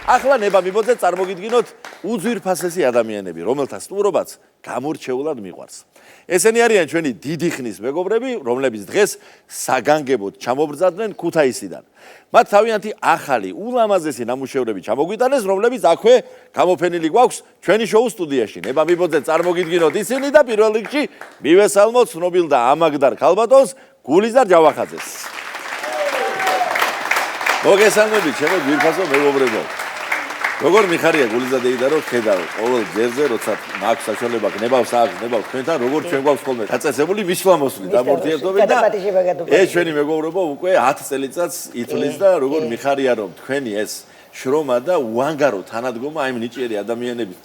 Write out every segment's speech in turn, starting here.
ახლა ნება მიბოძეთ წარმოგიდგინოთ უძვირფასესი ადამიანები, რომელთა სტუმრობაც გამორჩეულად მიყვარს. ესენი არიან ჩვენი დიდი ხნის მეგობრები, რომლებიც დღეს საგანგებოდ ჩამობრძანდნენ ქუთაისიდან. მათ თავიანთი ახალი, ულამაზესი ნამუშევრები ჩამოგვიტანეს, რომლებიც აქვე გამოფენილი გვაქვს ჩვენი შოუს სტუდიაში. ნება მიბოძეთ წარმოგიდგინოთ ისინი და პირველ რიგში მივესალმოთ ცნობილ და ამაგდარ ქალბატონს გულიზარ ჯავახაძეს. მოგესალმებით, ჩემო ძვირფასო მეგობრებო. როგორ მიხარია გულიზა დეიდა რომ ხედავ ყოველ ჯერზე როცა მაქვს საშუალება ნებავს აქვს ნებავს თქვენთან როგორ ჩვენ გვაქვს ხოლმე დაწესებული მისვლამოსვლი დამორთიერთობები და ეს ჩვენი მეგობრობა უკვე 10 წელიწადს ითვლის და როგორ მიხარია რომ თქვენი ეს შრომა და უანგარო თანადგომა აი ნიჭიერი ადამიანების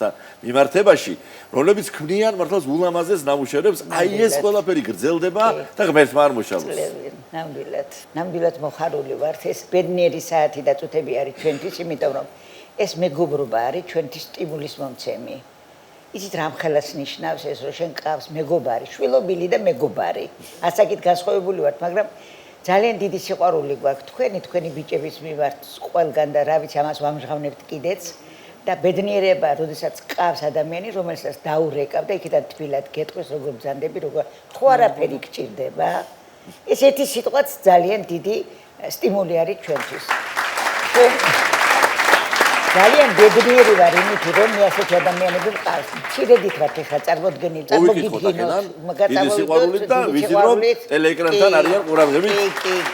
მიმართებაში რომლებიც ქმნიან მართლაც ულამაზეს ნამუშევრებს აი ეს ყველაფერი გრძელდება და ღმერთმა არ მოშალოს ნამდვილად მოხარული ვართ ეს ბედნიერი საათი და წუთები არის ჩვენთვის იმიტომ რომ ეს მეგობრობა არის ჩვენთვის სტიმულის მომცემი. იცით რა მხოლოდ ნიშნავს ეს რომ შენ ყავს მეგობარი, შვილობილი და მეგობარი. ასაკით განსხვავებული ვართ, მაგრამ ძალიან დიდი სიყვარული გვაქვს თქვენი ბიჭების მიმართ ყველგან და რა ვიცი ამას ვამჟღავნებთ კიდეც და ბედნიერება, როდესაც ყავს ადამიანი, რომელსაც დაურეკავ და იქიდან თბილად გეტყვის როგორ ბრძანდები, როგორ ხო არაფერი გჭირდება. ეს ერთი სიტყვაც ძალიან დიდი სტიმული არის ჩვენთვის. ძალიან ბედნიერი ვარ იმით რომ მე ასეთი ადამიანები მყავს. მცირედით ვართ ახლა წარმოდგენილი, წარმოგიდგინოთ, დიდი სიყვარულით და ვიცი რომ ტელეეკრანთან არიან ყურადღები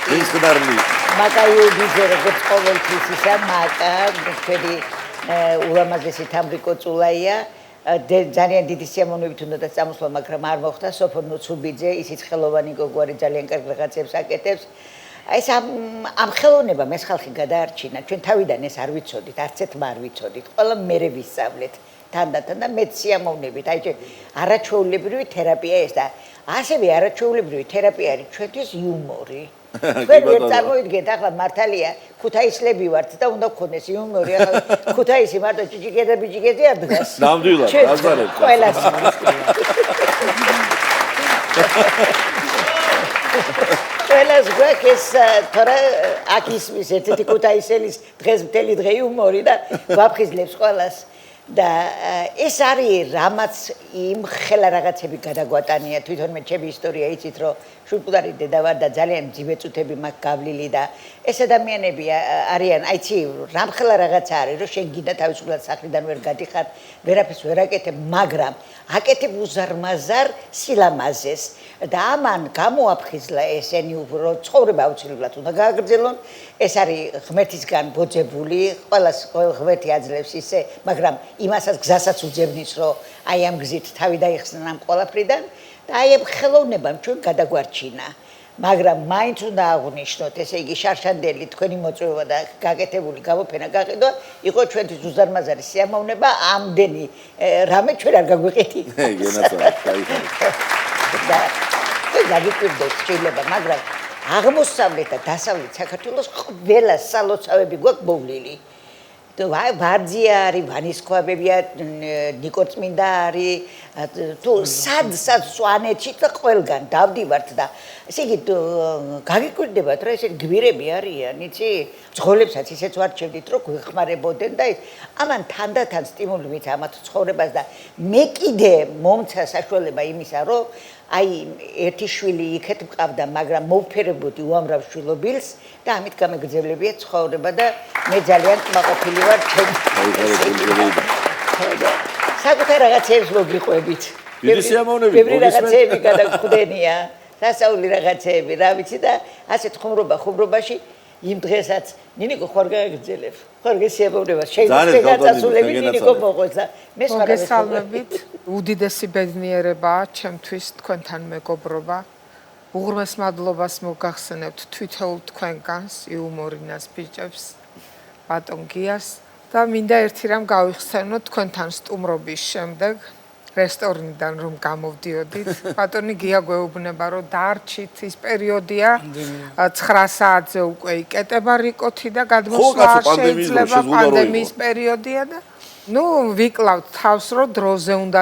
მისხდარნი. მაკაიუბიძე როგორც ყოველთვის ისა მაკა ჩვენი ულამაზესი თამრიკო წულაია ძალიან დიდი სიამოვნებით უნდა წამოსვლა, მაგრამ არ მოხდა. სოფო ნუცუბიძე, ისიც ხელოვანი გოგო არის, ძალიან კარგ რაღაცებს აკეთებს. ეს ამ ხელოვნებამ ეს ხალხი გადაარჩინა. ჩვენ თავიდან ეს არ ვიცოდით, არც ერთმა არ ვიცოდით. ყველა მერე ვისწავლეთ თანდათან და მეც სიამოვნებით. აი არაჩვეულებრივი თერაპია ეს და ასევე არაჩვეულებრივი თერაპია არის ჩვენთვის იუმორი. თქვენ ვერ წარმოვიდგენთ ახლა მართალია ქუთაისლები ვართ და უნდა გქონდეს იუმორი. ახლა ქუთაისი მარტო ჭიჭიკე და ბიჭიკეზე არ დგას. ნამდვილად, აზარებ. ყველას ყველას გვაქვს თორე აქ ისმის ერთ-ერთი ქუთაისელის დღეს მთელი დღე იუმორი და გვაფხიზლებს ყველას და ეს არის რამაც იმ ხელა რაღაცები გადაგვატანია თვითონ მე ჩემი ისტორია იცით რომ შულპუდარი დედა ვარ და ძალიან მძიმე წუთები მაქვს გავლილი და ეს ადამიანები არიან აიცი რამხელა რაღაცა არის რომ შენ გინდა თავისუფლად სახლიდან ვერ გადიხარ ვერაფერს ვერ აკეთებ მაგრამ აკეთებ უზარმაზარ სილამაზეს და ამან გამოაფხიზლა ესენი უფრო ცხოვრება აუცილებლად უნდა გააგრძელონ ეს არის ღმერთისგან ბოძებული ყოველ ღმერთი აძლევს ისე მაგრამ იმასაც გზასაც უძებნის რომ აი ამ გზით თავი დაიხსნა ამ ყველაფრიდან და აი ამ ხელოვნებამ ჩვენ გადაგვარჩინა მაგრამ მაინც უნდა აღვნიშნოთ ესე იგი შარშანდელი თქვენი მოწვევა და გაკეთებული გამოფენა გაყიდვა იყო ჩვენთვის უზარმაზარი სიამოვნება ამდენი რამე ჩვენ არ გაგვიყიდით და გაგიკვირდეთ შეიძლება მაგრამ აღმოსავლეთ და დასავლეთ საქართველოს ყველა სალოცავები გვაქვს მოვლილი ვარძია არის, ვანისქვაბებია, ნიკორწმინდა არის, თუ სად სვანეთში და ყველგან დავდივართ და ესე იგი გაგიკვირდებათ რა ესე გვირები არიან, იცი? ძღოლებსაც ისეც ვარჩევდით რომ გვეხმარებოდნენ და ამან თანდათან სტიმული მით ამათ ცხოვრებას და მე კიდე მომცა საშუალება იმისა რომ აი ერთი შვილი იქეთ მყავდა, მაგრამ მოვფერებოდი უამრავ შვილობილს და ამით გამეგრძელებია ცხოვრება და მე ძალიან კმაყოფილი ვარ ჩემ. საკუთარ რაღაცებს მოგიყვებით. დიდი სიამოვნებით. ბევრი რაღაცები გადაგხვდენია, სასაული რაღაცები, რა ვიცი და ასეთ ხუმრობაში იმ დღესაც ნინიკო ხوار გააგრძელებ. ხوار გესიამოვნება. შეიძლება გაწასულები ნინიკო მოყვეს და მე სხვა მოგესალმებით. უდიდესი ბედნიერებაა ჩემთვის თქვენთან მეგობრობა. უღრმეს მადლობას მოგახსენებთ თვითონ თქვენგანს, იუმორინას ბიჭებს, ბატონ გიას და მინდა ერთი რამ გავიხსენოთ თქვენთან სტუმრობის შემდეგ რესტორნიდან რომ გამოვდიოდით. ბატონი გია გვეუბნება რომ დარჩით ის პერიოდია 9 საათზე უკვე იკეტება რიკოთი და გადმოსვლა არ შეიძლება პანდემიის პერიოდია და ნუ ვიკლავთ თავს რომ დროზე უნდა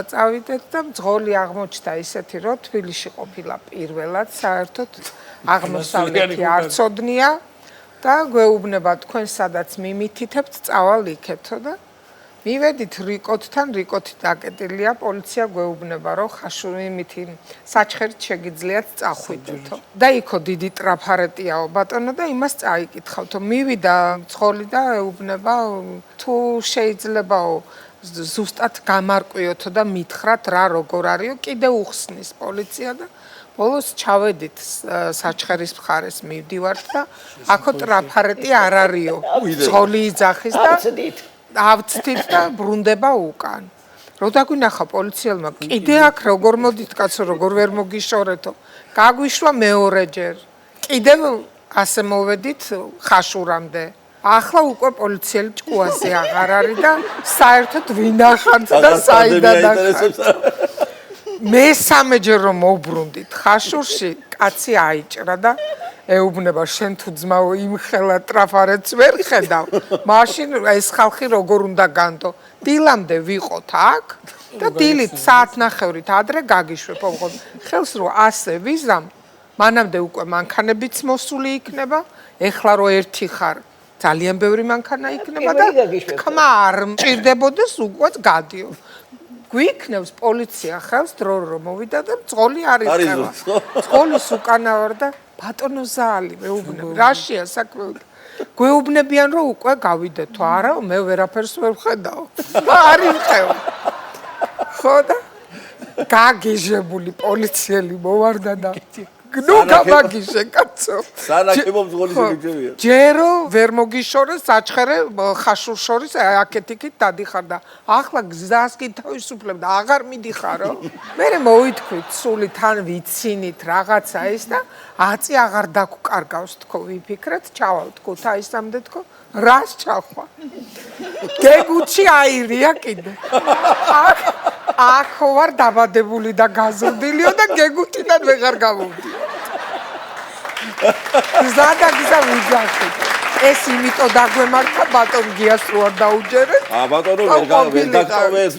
წავიდეთ და მძღოლი აღმოჩნდა ისეთი რომ თბილისში ყოფილა პირველად საერთოდ აღმოსავლეთი არ ცოდნია და გვეუბნება თქვენ სადაც მიმითითებთ წავალ იქეთო და მივედით რიკოთთან, რიკოთი დაკეტილია, პოლიცია გვეუბნება, რომ ხაშური იმითი საჩხერით შეგიძლიათ წახვიდეთო. და იქო დიდი ტრაფარეტიაო ბატონო და იმას წაიკითხავთო. მივიდა მძღოლი და ეუბნება, თუ შეიძლებაო ზუსტად გამარკვიოთო და მითხრათ რა როგორ არისო, კიდე უხსნის პოლიცია და ბოლოს ჩავედით საჩხერის მხარეს მივდივართ და აქო ტრაფარეტი არ არისო. მძღოლი იძახის და ავწდით და ბრუნდება უკან. რო დაგვინახა პოლიციელმა, კიდე აქ როგორ მოდით კაცო, როგორ ვერ მოგიშორეთო. გაგვიშვა მეორეჯერ. კიდევ ასე მოვედით ხაშურამდე. ახლა უკვე პოლიციელი ჭკუაზე აღარ არის და საერთოდ ვინახართ და საიდან ახართ. მესამეჯერ რომ მოვბრუნდით ხაშურში, კაცი აიჭრა და ეუბნება შენ თუ ძმაო იმხელა ტრაფარეთს ვერ ხედავ. მაშინ ეს ხალხი როგორ უნდა განდო. დილამდე ვიყოთ აქ და დილით საათნახევრით ადრე გაგიშვებ. ხელს რო ასე ვიზამ, მანამდე უკვე მანქანებიც მოსული იქნება. ეხლა რო ერთი ხარ, ძალიან ბევრი მანქანა იქნება და თქმა არ მჭირდებოდეს უკვე გადიო. გვიქნევს პოლიცია ხელს დრო რომ მოვიდა და მძღოლი არის ხევა. მძღოლის უკანა ვარ და ბატონო ზალი მეუბნები. რაშია საქმე? გვეუბნებიან რომ უკვე გავიდეთო. არა, მე ვერაფერს ვერ ვხედავ. არის ხევა. ხო და გაგიჟებული პოლიციელი მოვარდა და ნუ გამაგიშე კაცო. სანახებო მძღოლის მიგჯერია. ჯერო ვერ მოგიშორეს საჩხერე ხაშურ შორის აქეთ-იქით დადიხარ და ახლა გზას კი თავისუფლებ და აღარ მიდიხარო. მერე მოვითქვით სული თან ვიცინით რაღაცა ის და აწი აღარ დაგკარგავს თქო ვიფიქრეთ ჩავალ თქო თაისამდე თქო რას ჩახვა. გეგუჩი აირია კიდე. აქ ვარ დაბადებული და გაზრდილიო და გეგუთიდან ვეღარ გამოვდიო. ზადა გზა ვიძახით. ეს იმიტომ დაგვემართა ბატონ გიას რო არ დაუჯერეთ. ბატონო ვერ დაგწოვეს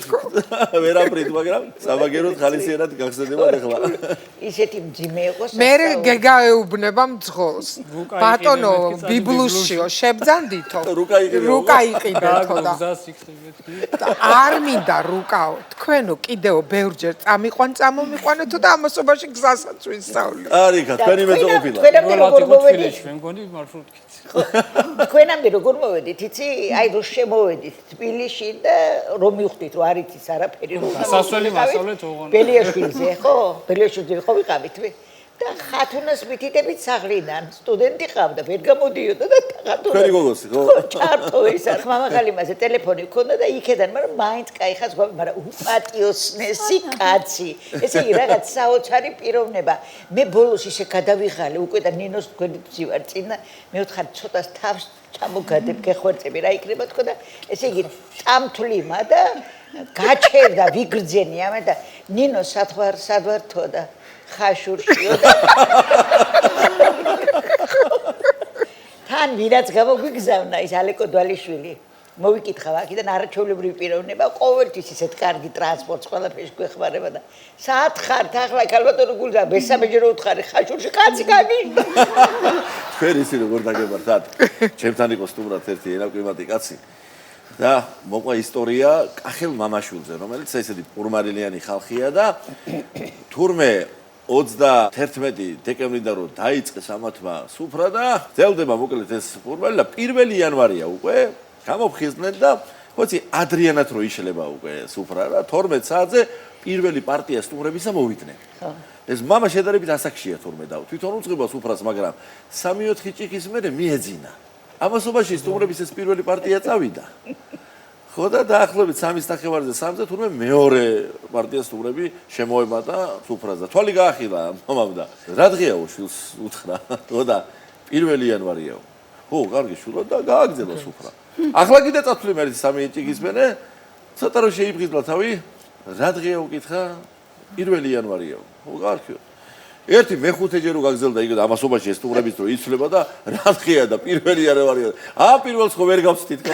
ვერაფრით, მაგრამ სამაგეროდ ხალისიანად გახსენდება ახლა. ისეთი მძიმე იყო. მე გეგა ეუბნება მძღოლს. ბატონო ბიბლუსშიო შებძანდითო. რუკა იყიდეთო და არ მინდა რუკაო. თქვენო კიდეო ბევრჯერ წამიყვან წამომიყვანეთო და ამასობაში გზასაც ვისწავლე. არიქა, თქვენი მეძღობილა. თქვენამდე როგორ მოვედით, იცი? აი რო შემოვედით თბილისში და რომ მივხვდით რომ არ იცის არაფერი რომ სასველი მასწავლეთ ოღონდ. ბელიაშვილზე ხო? ბელიაშვილზე ხო ვიყავით და ხათუნას მითითებით სახლიდან სტუდენტი ყავდა, ვერ გამოდიოდა და ხათუნა. თქვენი გოგოსი ხო? ჩართო ის არ მამახალიმაზე ტელეფონი ქონდა და იქედან, მაგრამ მაინც кайხას გვაქვს, მაგრამ უპატიოსნესი კაცი. ესე იგი რაღაც საოცარი პიროვნება. მე ბოლოს ისე გადავიღალე უკვე და ნინოს თქვენით ვარ წინა, მე ვთხარ ცოტას თავს ჩამოგადებ გეხვერწები რა იქნება თქო და ესე იგი წამთვლიმა და გაჩერდა ვიგრძენია მე და ნინო სადვართო და ხაშურშიო და თან ვინაც გამოგვიგზავნა ის ალეკო დვალიშვილი მოვიკითხავ აქედან არაჩვეულებრივი პიროვნება ყოველთვის ისეთ კარგი ტრანსპორტს ყველაფერს გვეხმარება და საათ ხართ ახლა ქალბატონო გულდა მესამეჯერ უთხარი ხაშურში კაცი გამიგდა თქვენ ისე როგორ დაგებართათ ჩემთან იყო სტუმრად ერთი ენაკლიმატი კაცი და მოყვა ისტორია კახელ მამაშვილზე რომელიც ესეთი პურმარილიანი ხალხია და თურმე 31 დეკემბრიდან რო დაიწყეს ამათმა სუფრა და ძელდება მოკლედ ეს პურმარილა 1 იანვარია უკვე გამოფხიზნენ და ხოცი ადრიანად რო იშლება უკვე სუფრა რა 12 საათზე პირველი პარტია სტუმრებისა მოვიდნენ. ეს მამა შედარებით ასაკშია თურმე და თვითონ უძღება სუფრას, მაგრამ 3-4 ჭიქის მერე მიეძინა. ამასობაში სტუმრების ეს პირველი პარტია წავიდა. ხო და დაახლოებით 3-ის ნახევარზე 3-ზე თურმე მეორე პარტია სტუმრები შემოემატა სუფრაზე. თვალი გაახილა მამამ და რა დღეაო შვილს უთხრა. ხო და 1 იანვარიაო. ხო, კარგი შვილო და გააგზელო სუფრა. ახლა კიდე წათვლი მე 3 ჭიქის მერე ცოტა რო შეიფხიზლა თავი რა დღეა უკითხა 1 იანვარიაო. ხო კარგია. ერთი მეხუთეჯერ რო გაგზელდა იქ და ამასობაში ეს სტუმრების დრო იცვლება და რა დღეა და 1 იანვარია. პირველს ხო ვერ გავცდით ხო?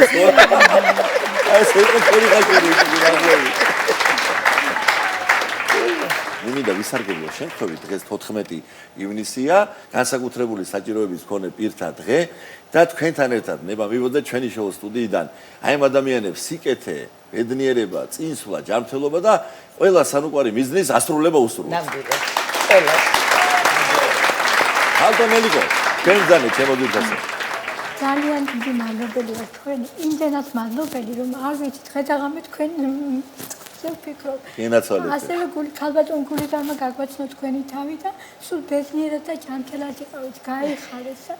ეს იყო თქვენი ხალხური. მინდა ვისარგებლო შემთხვევით დღეს 14 ივნისია, განსაკუთრებული საჭიროების მქონე პირთა დღე და თქვენთან ერთად ნება მივოდეთ ჩვენი შოუ სტუდიიდან აი ამ ადამიანებს სიკეთე, ბედნიერება, წინსვლა, ჯანმრთელობა და ყველა სანუკვარი მიზნის ასრულება უსურვოთ. ნამდვილად. ყველას. ალტონელიკო, თქვენ ძანე ჩემო ძირფასო. ძალიან დიდი მადლობელი ვარ თქვენ, იმდენად მადლობელი რომ არ ვიცი დღე-დაღამე თქვენ ვფიქრობ. ასევე ქალბატონ გულიდანმა გაგვაცნო თქვენი თავი და სულ ბედნიერად და ჯანმრთელად იყავით, გაიხარეს და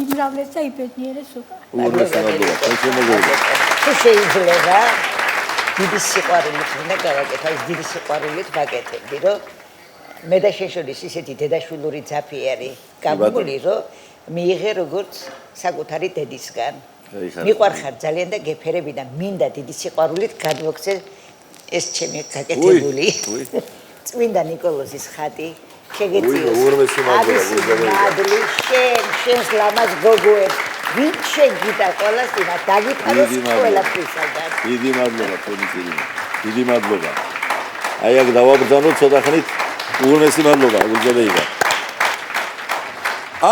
იმრავლეს და იბედნიერეს უკან. თუ შეიძლება დიდი სიყვარულით უნდა გავაკეთო, ის დიდი სიყვარულით ვაკეთებდი, რომ მე და შეშოლის ისეთი დედაშვილური ძაფიერი გამოგული, რომ მიიღე როგორც საკუთარი დედისგან. მიყვარხარ ძალიან და გეფერები და მინდა დიდი სიყვარულით გადმოგცე ეს ჩემი გაკეთებული წმინდა ნიკოლოზის ხატი შეგეწიოს ადლი შენს ლამაზ გოგოებს ვინ შეგიდა ყველას იმა დაგიფაროს ყველაფრისაგან დიდი მადლობა თქვენი დიდი მადლობა აი აქ დავაბრძანოთ ცოტა ხნით უღრმესი მადლობა გულზადეივა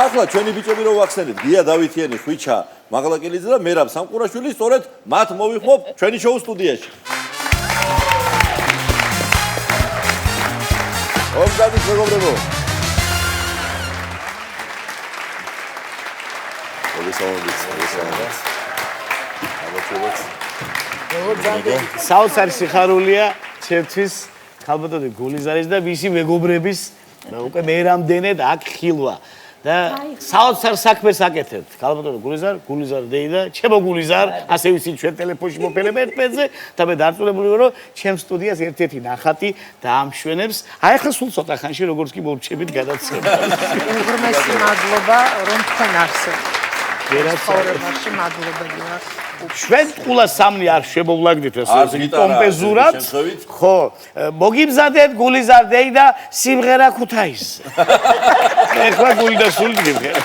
ახლა ჩვენი ბიჭები რო ვახსენეთ გია დავითიანი ხვიჩა მაღლაკელიძე და მერაბ სამყურაშვილი სწორედ მათ მოვიხმობ ჩვენი შოუ სტუდიაში ომზადის მეგობრებო. საოცარი სიხარულია ჩემთვის ქალბატონი გულიზარის და მისი მეგობრების უკვე მერამდენე და აქ ხილვა. და საოცარ საქმეს აკეთებთ. ქალბატონო გულიზარ დეი და ჩემო გულიზარ, ასე ვიცი ჩვენ ტელეფონში მოფელებ ერთმეზე და მე დარწმუნებული ვარ, რომ ჩემ სტუდიას ერთ-ერთი ნახატი დაამშვენებს. აი ახლა სულ ცოტა ხანში როგორც კი მოვჩებით გადაცემა. უღრმესი მადლობა რომ თქვენ არსებობთ. ვერაცაურებაში მადლობელი ვარ. ჩვენ ყულა სამნი არ შემოვლაგდით ესე კომპეზურად. ხო, მოგიბზადეთ გულიზარ დეი და სიმღერა ქუთაისზე. ეხლა გულდა სულ გიმღერა.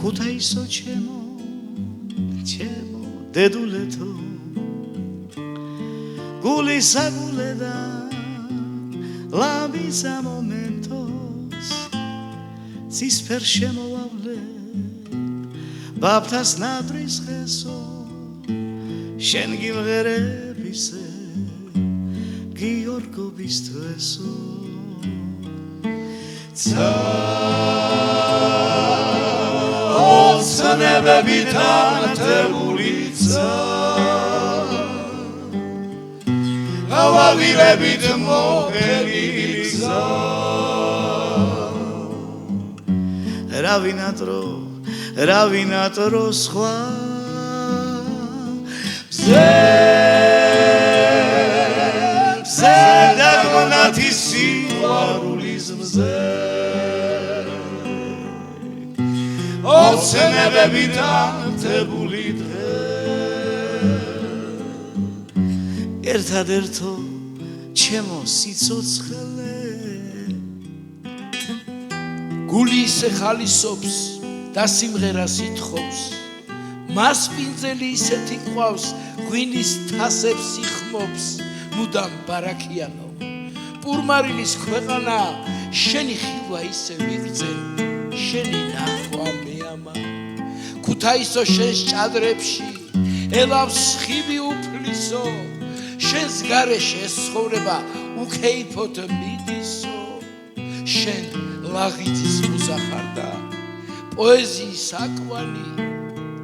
ქუთაისო ჩემო დედულეთო გულისა გულედა ლამისა მომენტოს ცისფერ შემოვავლე ბაბთას ნადრის ხესო შენ გიმღერებისე გიორგობის თვესო ოცნებებით ანთებული ავალირებით მოხერილი გზა რა ვინატრო სხვა მზე დაგმონათი სიყვარულის მზე ოცნებებით ანთებული ერთადერთო ჩემო სიცოცხლე გული ისე ხალისობს და სიმღერას ითხოვს მას პინძელი ისეთი ყავს ღვინის თასებს იხმობს მუდამ ბარაქიანო პურმარილის ქვეყანა შენი ხილვა ისე ვიღწე შენი ნახვა მეამა ქუთაისო შენს ჭადრებში ელავს ხიბი უფლისო შენს გარეშე ცხოვრება უქეიფოთ მიდისო შენ ლაღიძის მუსახარდა პოეზიის აკვანი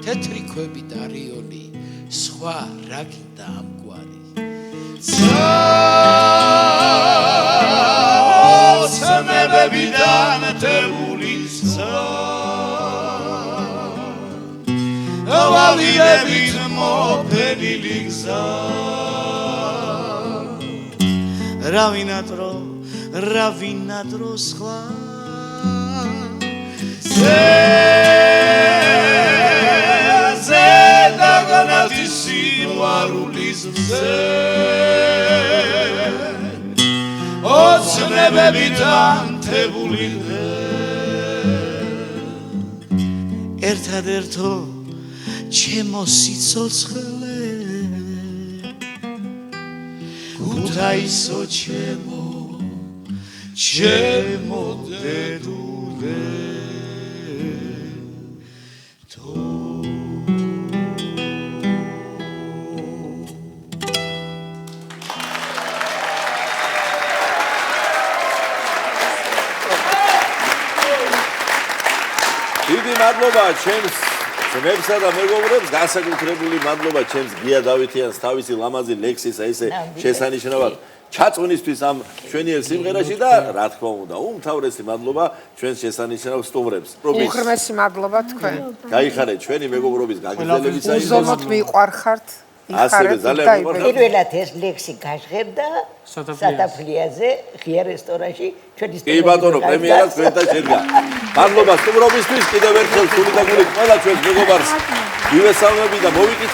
თეთრი ქვები და რიონი სხვა რა გინდა ამგვარი ოცნებებიდან თებული ავალირებით მოფენილი გზა რა ვინატრო სხვა ზე დაგონათი სიყვარულის მზე ოცნებებით ანთებული ერთადერთო ჩემო სიცოცხლე ქუთაისო ჩემო დედულე დიდი მადლობა ჩემს ძმებსა და მეგობრებს, განსაკუთრებული მადლობა ჩემს გია დავითიანს თავისი ლამაზი ლექსისა ესე შესანიშნავად ჩაწვნისთვის ამ ჩვენიერ სიმღერაში და რა თქმა უნდა, უმთავრესი მადლობა ჩვენს შესანიშნავ სტუმრებს. უღრმესი მადლობა თქვენ. გაიხარეთ ჩვენი მეგობრობის გაგრძელებისათვის. უზომოდ მიყვარხართ. ასევე ძალიან მიყვარხართ. პირველად ეს ლექსი გაჟღერდა სათაფლიაზე ღია რესტორანში ჩვენი კი ბატონო, პრემიერა ჩვენთან შედგა. მადლობა სტუმრობისთვის, კიდევ ერთხელ სული და გულით ყველა ჩვენს მეგობარს. მივესალმები და მოვიკითხეთ